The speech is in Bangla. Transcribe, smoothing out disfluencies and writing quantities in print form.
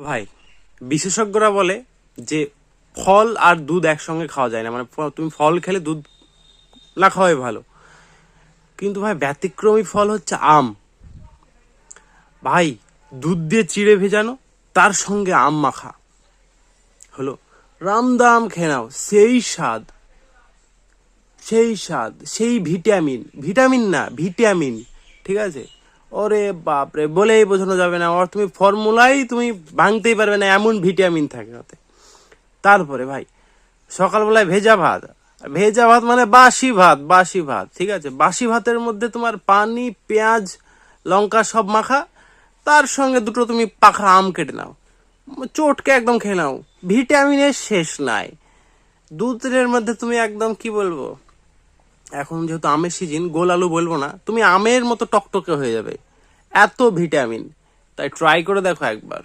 ভাই, বিশেষজ্ঞরা বলে যে ফল আর দুধ একসঙ্গে খাওয়া যায় না, মানে তুমি ফল খেলে দুধ না খাওয়াই ভালো। কিন্তু ভাই ব্যতিক্রমী ফল হচ্ছে আম। ভাই, দুধ দিয়ে চিড়ে ভেজানো, তার সঙ্গে আম মাখা, হলো রামদাম খেয়ে নাও। সেই স্বাদ, সেই স্বাদ, সেই ভিটামিন, ভিটামিন না ভিটামিন, ঠিক আছে? ওরে বাপরে, বলেই বোঝানো যাবে না। ওর তুমি ফর্মুলাই তুমি ভাঙতেই পারবে না, এমন ভিটামিন থাকে ওতে। তারপরে ভাই, সকালবেলায় ভেজা ভাত। ভেজা ভাত মানে বাসি ভাত, বাসি ভাত, ঠিক আছে? বাসি ভাতের মধ্যে তোমার পানি, পেঁয়াজ, লঙ্কা সব মাখা, তার সঙ্গে দুটো তুমি পাখা আম কেটে নাও, চটকে একদম খেয়ে নাও। ভিটামিনের শেষ নাই। দুধের মধ্যে তুমি একদম কি বলবো, এখন যেহেতু আমের সিজন, গোল আলু বলবো না, তুমি আমের মতো টকটকে হয়ে যাবে, এত ভিটামিন। তাই ট্রাই করে দেখো একবার।